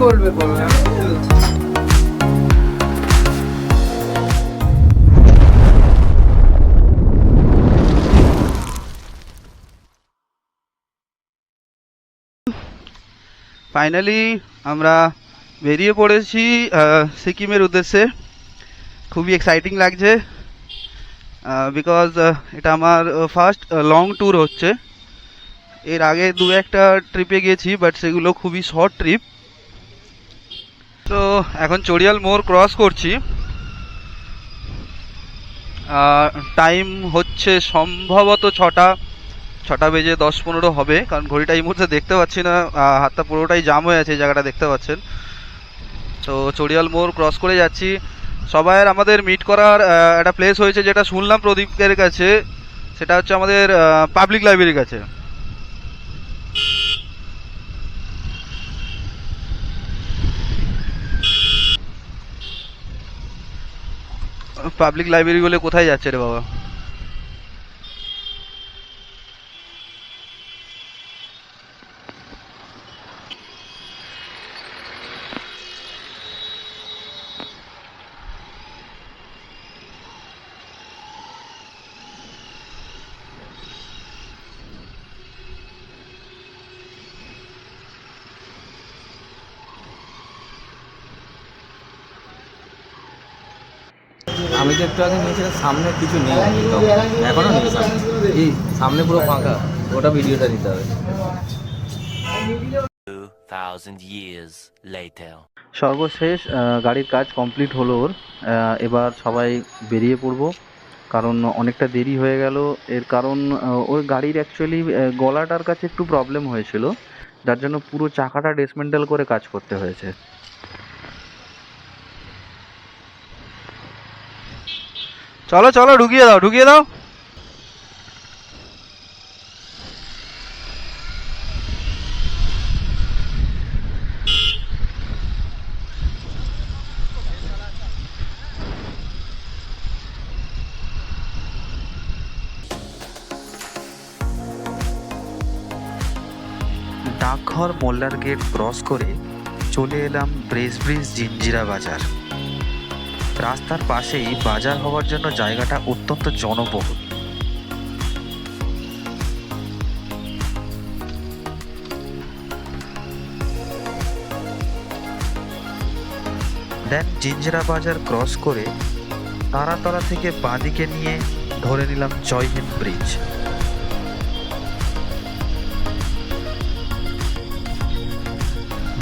করবে ফাইনালি আমরা বেরিয়ে পড়েছি সিকিমের উদ্দেশ্যে। খুবই এক্সাইটিং লাগছে বিকজ এটা আমার ফার্স্ট লং ট্যুর হচ্ছে। এর আগে দু একটা ট্রিপে গেছি, বাট সেগুলো খুবই শর্ট ট্রিপ। তো এখন চড়িয়াল মোড় ক্রস করছি। টাইম হচ্ছে সম্ভবত 6টা বেজে 10-15 হবে, কারণ ঘড়িটা এই মুহূর্তে দেখতে পাচ্ছি না। হাতটা পুরোটাই জাম হয়ে আছে, এই জায়গাটা দেখতে পাচ্ছেন। তো চড়িয়াল মোড় ক্রস করে যাচ্ছি। সবাইয়ের আমাদের মিট করার একটা প্লেস হয়েছে, যেটা শুনলাম প্রদীপের কাছে। সেটা হচ্ছে আমাদের পাবলিক লাইব্রেরির কাছে। পাবলিক লাইব্রেরি বলে কোথায় যাচ্ছে রে বাবা? আমি তো একটু আগে নিয়েছিলাম, সামনে কিছু নেই, এখনো নেই সামনে। এই সামনে পুরো ফাঁকা, ওটা ভিডিওটা দিতে হবে। 2000 years later. সর্বশেষ গাড়ির কাজ কমপ্লিট হলো ওর। এবার সবাই বেরিয়ে পড়বো, কারণ অনেকটা দেরি হয়ে গেল। এর কারণ ওই গাড়ির অ্যাকচুয়ালি গলাটার কাছে একটু প্রবলেম হয়েছিল, যার জন্য পুরো চাকাটা ডিসমেন্টাল করে কাজ করতে হয়েছে। চলো চলো, ঢুকিয়ে দাও ঢুকিয়ে দাও। ডাকঘর মোল্লার গেট ক্রস করে চলে এলাম ব্রিজ জিঞ্জিরা বাজার। রাস্তার পাশেই বাজার হওয়ার জন্য জায়গাটা অত্যন্ত জনবহুল। দেন জিঞ্জিরা বাজার ক্রস করে তারাতলা থেকে বাঁদিকে নিয়ে ধরে নিলাম জয় হিন্দ ব্রিজ।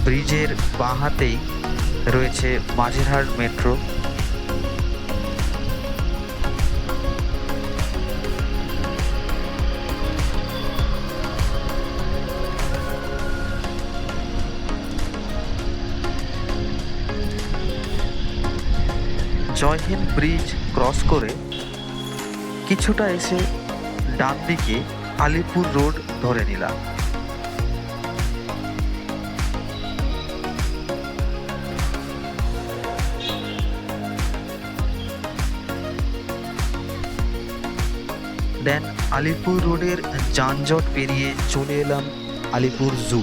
ব্রিজের বাঁ হাতেই রয়েছে মাঝেরহাট মেট্রো। জয় হিন্দ ব্রিজ ক্রস করে কিছুটা এসে ডান দিকে আলিপুর রোড ধরে নিলাম। দেন আলিপুর রোডের যানজট পেরিয়ে চলে এলাম আলিপুর জু।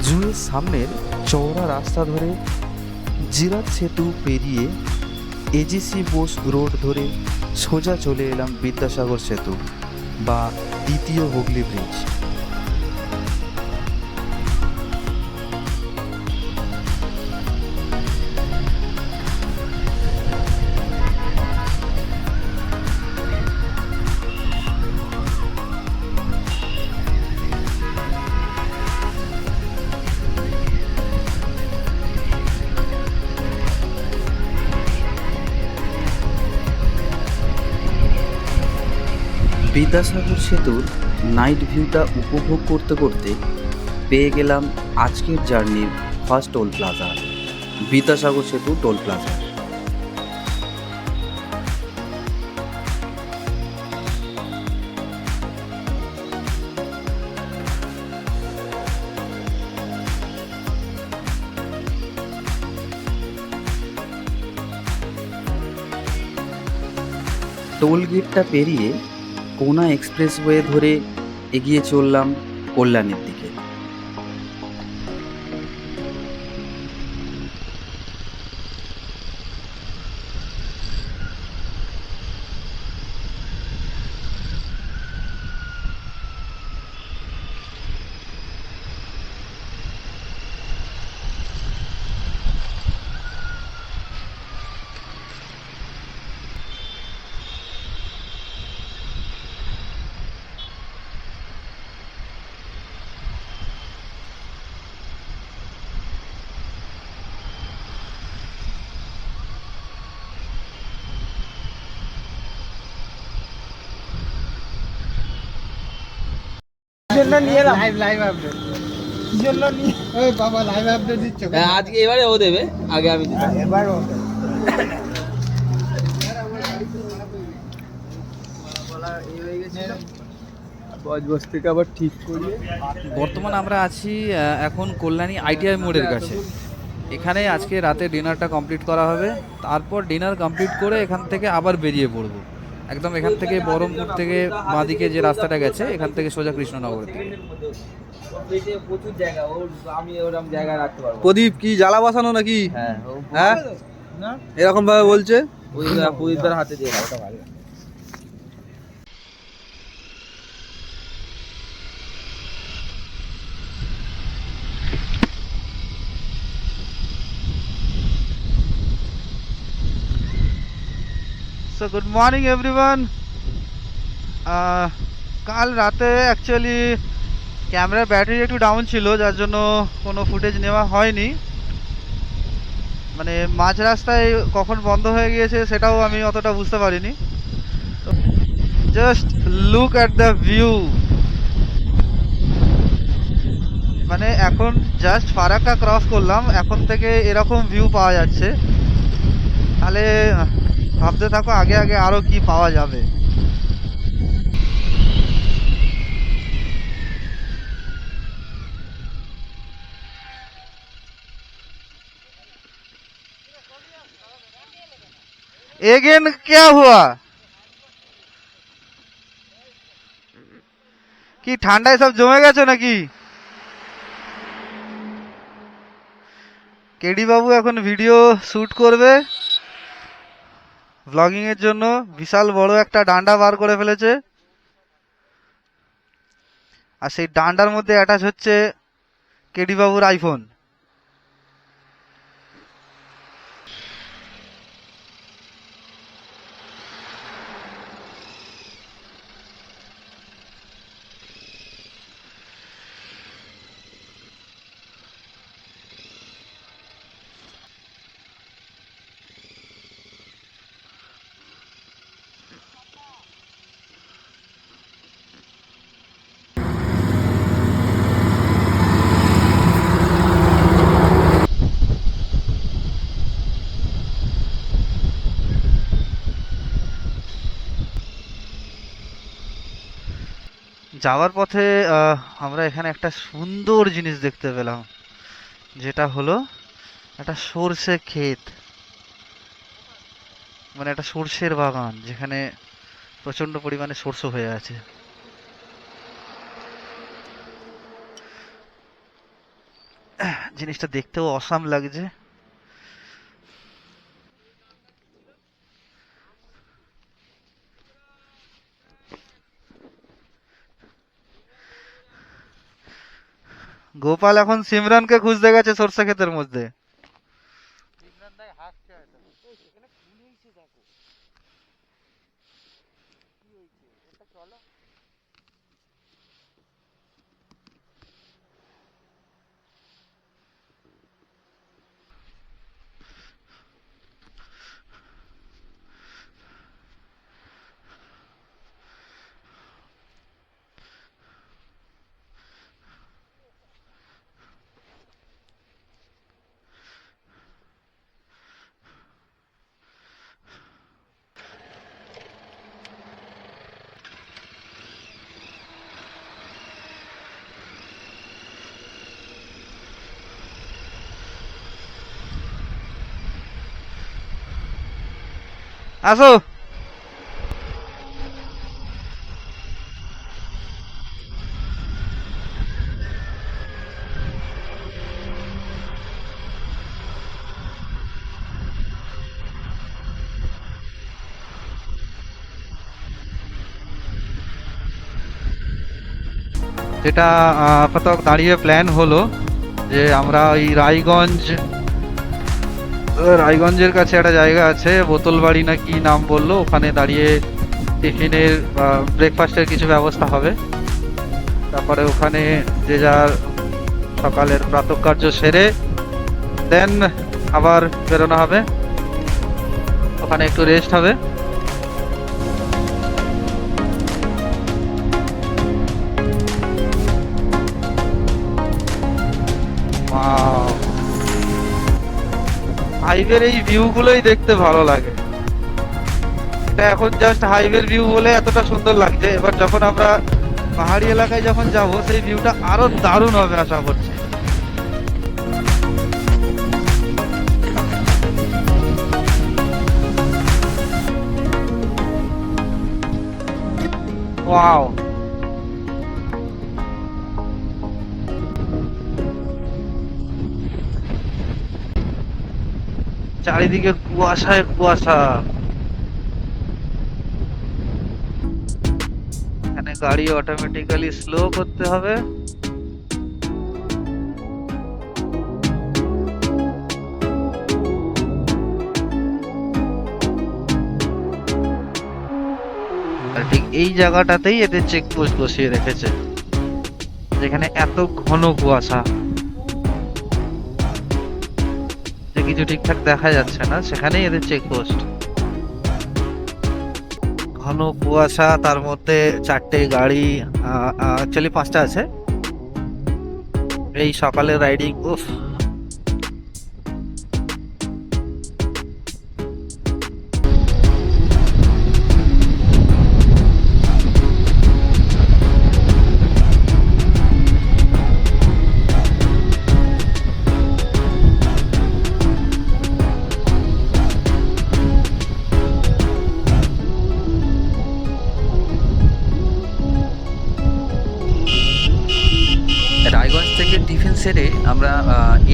জুয়ের সামনের চওড়া রাস্তা ধরে জিরাট সেতু পেরিয়ে এজিসি বোস রোড ধরে সোজা চলে এলাম বিদ্যাসাগর সেতু বা দ্বিতীয় হুগলি ব্রিজ। বিদ্যাসাগর সেতুর নাইট ভিউটা উপভোগ করতে করতে পেয়ে গেলাম আজকের জার্নির ফার্স্ট টোল প্লাজা, বিদ্যাসাগর সেতু টোল প্লাজা। টোল গেটটা পেরিয়ে কোনা এক্সপ্রেসওয়ে ধরে এগিয়ে চললাম কল্যাণীর দিকে। আজকে এবারে ও দেবে, আগে আমি দিতাম। বর্তমানে আমরা আছি এখন কল্যাণী আইটিআই মোড়ের কাছে। এখানে আজকে রাতে ডিনারটা কমপ্লিট করা হবে, তারপর ডিনার কমপ্লিট করে এখান থেকে আবার বেরিয়ে পড়বো। একদম এখান থেকে বহরমপুর থেকে বাঁদিকে যে রাস্তাটা গেছে এখান থেকে সোজা কৃষ্ণনগরের দিকে। প্রচুর জায়গা, আমি ওরকম জায়গায় রাখতে পারবো। প্রদীপ কি জ্বালা বসানো নাকি? হ্যাঁ, হ্যাঁ এরকম ভাবে বলছে। প্রদীপদার হাতে দিয়ে দাও, ওটা ভালো। So good morning everyone. কাল রাতে অ্যাকচুয়ালি ক্যামেরার ব্যাটারি একটু ডাউন ছিল, যার জন্য কোনো ফুটেজ নেওয়া হয়নি। মানে মাঝ রাস্তায় কখন বন্ধ হয়ে গিয়েছে সেটাও আমি অতটা বুঝতে পারিনি। Just look at the view. মানে এখন জাস্ট ফারাক্কা ক্রস করলাম, এখন থেকে এরকম ভিউ পাওয়া যাচ্ছে। তাহলে ভাবতে থাকো আগে আগে আরো কি পাওয়া যাবে। এগেন क्या हुआ? কি ঠান্ডায় সব জমে গেছে নাকি? কেডি বাবু এখন ভিডিও শুট করবে ব্লগিং এর জন্য। বিশাল বড় একটা ডান্ডা বার করে ফেলেছে, আর সেই ডান্ডার মধ্যে অ্যাটাচ হচ্ছে কেডি বাবুর আইফোন। যাওয়ার পথে আমরা এখানে একটা সুন্দর জিনিস দেখতে পেলাম, যেটা হলো একটা সর্ষে ক্ষেত, মানে একটা সর্ষের বাগান যেখানে প্রচন্ড পরিমাণে সর্ষে হয়ে আছে। জিনিসটা দেখতেও অসাম লাগছে। গোপাল এখন সিমরানকে খুঁজতে গেছে সর্ষে ক্ষেতের মধ্যে। আসো। যেটা আপাতত দাঁড়িয়ে প্ল্যান হলো যে আমরা ওই রায়গঞ্জের কাছে একটা জায়গা আছে, বোতলবাড়ি না কি নাম বললো, ওখানে দাঁড়িয়ে টিফিনের ব্রেকফাস্টের কিছু ব্যবস্থা হবে। তারপরে ওখানে যে যার সকালের প্রাতঃকার্য সেরে দেন আবার বেরোনো হবে, ওখানে একটু রেস্ট হবে। হাইওয়ের এই ভিউগুলোই দেখতে ভালো লাগে। এটা এখন জাস্ট হাইওয়ের ভিউ বলে এতটা সুন্দর লাগছে, এবার যখন আমরা পাহাড়ি এলাকায় যখন যাব সেই ভিউটা আরো দারুণ হবে আশা করছি। ওয়াও, চারিদিকে কুয়াশায় কুয়াশা। এখানে গাড়ি অটোমেটিক্যালি স্লো করতে হবে। আর ঠিক এই জায়গাটাতেই এদের চেকপোস্ট বসিয়ে রেখেছে, যেখানে এত ঘন কুয়াশা যে কিছু ঠিকঠাক দেখা যাচ্ছে না, সেখানেই এদের চেকপোস্ট। ঘন কুয়াশা, তার মধ্যে 4টে গাড়ি, অ্যাকচুয়ালি 5টা আছে। এই সকালে রাইডিং, উফ। রায়গঞ্জ থেকে টিফিন সেরে আমরা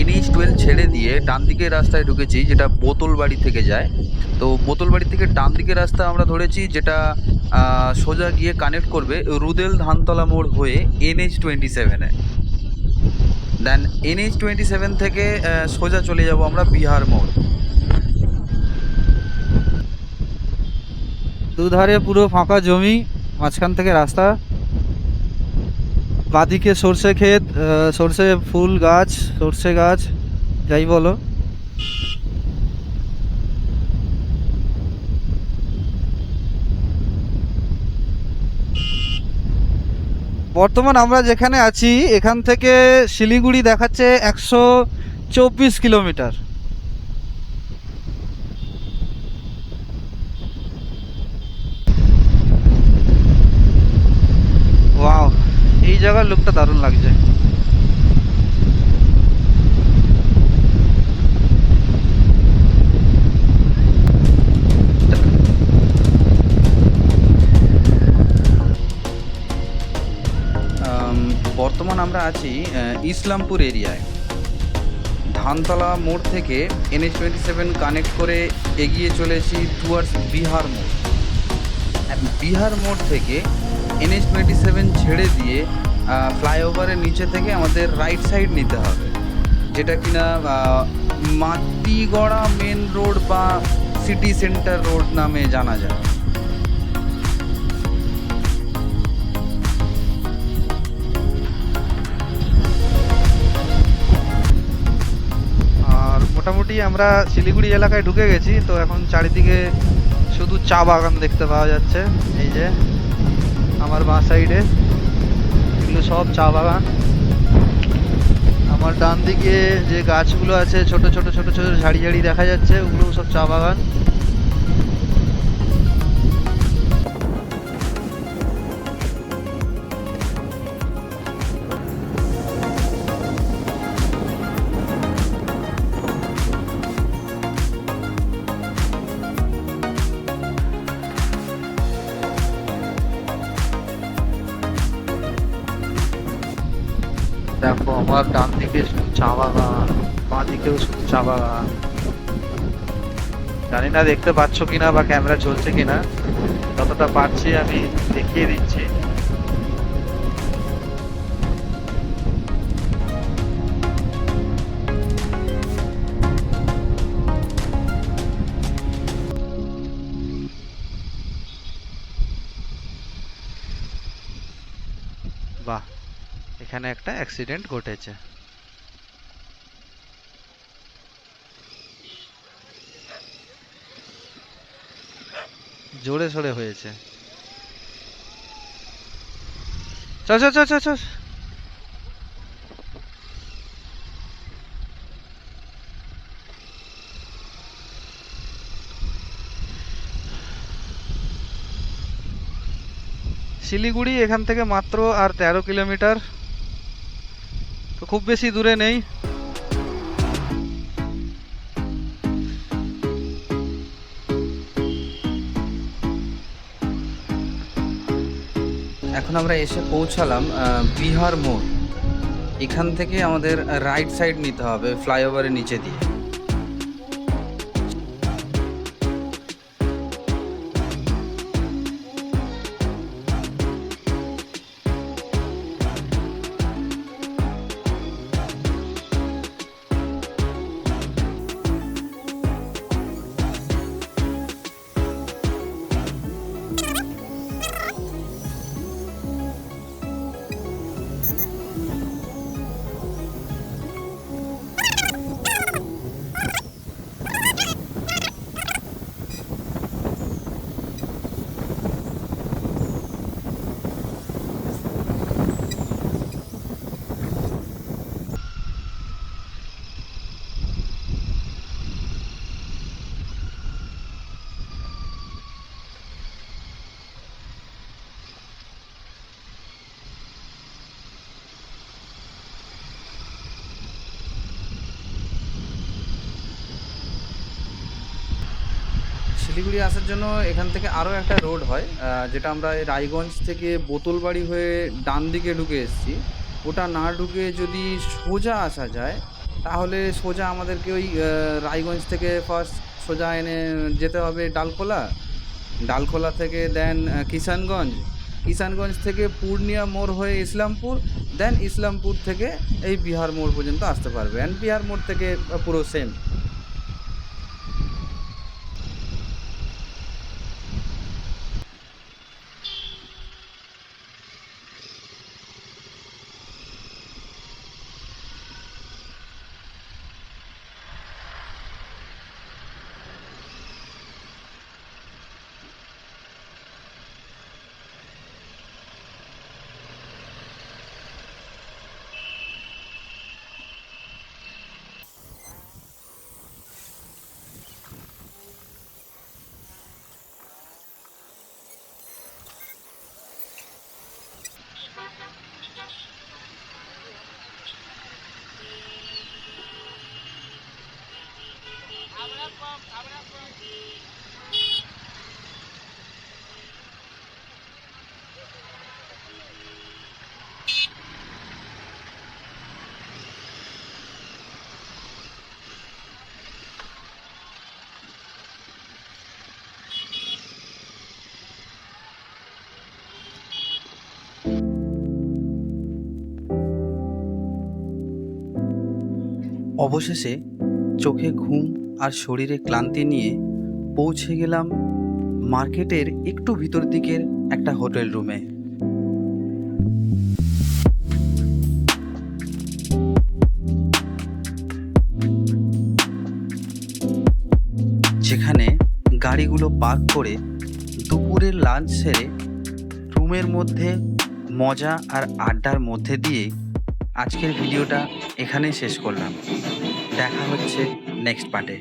NH-12 ছেড়ে দিয়ে ডান দিকের রাস্তায় ঢুকেছি, যেটা বোতলবাড়ি থেকে যায়। তো বোতলবাড়ি থেকে ডান দিকের রাস্তা আমরা ধরেছি, যেটা সোজা গিয়ে কানেক্ট করবে রুদেল ধানতলা মোড় হয়ে NH-27-এ। দেন NH-27 থেকে সোজা চলে যাব আমরা বিহার মোড়। দুধারে পুরো ফাঁকা জমি, মাঝখান থেকে রাস্তা, বাদিকে সর্ষে ক্ষেত, সর্ষে ফুল গাছ, সর্ষে গাছ, যাই বলো। বর্তমান আমরা যেখানে আছি এখান থেকে শিলিগুড়ি দেখাচ্ছে 124 কিলোমিটার। ওয়াও, এই জায়গার লুকটা দারুণ লাগছে। বর্তমান আমরা আছি ইসলামপুর এরিয়ায়। ধানতলা মোড় থেকে NH-27 কানেক্ট করে এগিয়ে চলেছি টুয়ার্ডস বিহার মোড়। বিহার মোড় থেকে NH-27 ছেড়ে দিয়ে ফ্লাইওভারের নিচে থেকে আমাদের রাইট সাইড নিতে হবে, যেটা কিনা মাটিগড়া মেন রোড বা সিটি সেন্টার রোড নামে জানা যায়। আর মোটামুটি আমরা শিলিগুড়ি এলাকায় ঢুকে গেছি। তো এখন চারিদিকে শুধু চা বাগান দেখতে পাওয়া যাচ্ছে। এই যে আমার বাঁ সাইডে এগুলো সব চা বাগান। আমার ডান দিকে যে গাছগুলো আছে ছোট ছোট ছোট ছোট ঝাড়ি ঝাড়ি দেখা যাচ্ছে, ওগুলো সব চা বাগান। দেখো আমার ডান দিকে শুধু চা বাগান, বাঁ দিকেও শুধু চা বাগান। জানি না দেখতে পাচ্ছ কিনা বা ক্যামেরা চলছে কিনা, যতটা পারছি আমি দেখিয়ে দিচ্ছি। বাহ, এখানে একটা অ্যাক্সিডেন্ট ঘটেছে। জোরে সোরে হয়েছে। চল চল চল চল চল। শিলিগুড়ি এখান থেকে মাত্র আর 13 কিলোমিটার, তো খুব বেশি দূরে নেই। এখন আমরা এসে পৌঁছালাম বিহার মোড়। এখান থেকে আমাদের রাইট সাইড নিতে হবে ফ্লাইওভারের নিচে দিয়ে। শিলিগুড়ি আসার জন্য এখান থেকে আরও একটা রোড হয়, যেটা আমরা এই রায়গঞ্জ থেকে বোতলবাড়ি হয়ে ডান দিকে ঢুকে এসেছি। ওটা না ঢুকে যদি সোজা আসা যায় তাহলে সোজা আমাদেরকে ওই রায়গঞ্জ থেকে ফার্স্ট সোজা এনে যেতে হবে ডালখোলা। ডালখোলা থেকে দেন কিষানগঞ্জ, কিষানগঞ্জ থেকে পূর্ণিয়া মোড় হয়ে ইসলামপুর, দেন ইসলামপুর থেকে এই বিহার মোড় পর্যন্ত আসতে পারবে। অ্যান্ড বিহার মোড় থেকে পুরো সেম। অবশেষে চোখে ঘুম আর শরীরে ক্লান্তি নিয়ে পৌঁছে গেলাম মার্কেটের একটু ভিতর দিকের একটা হোটেল রুমে। যেখানে গাড়িগুলো পার্ক করে দুপুরের লাঞ্চ সেরে রুমের মধ্যে মজা আর আড্ডার মধ্যে দিয়ে আজকের ভিডিওটা এখানেই শেষ করলাম। দেখা হচ্ছে নেক্সট পার্টে।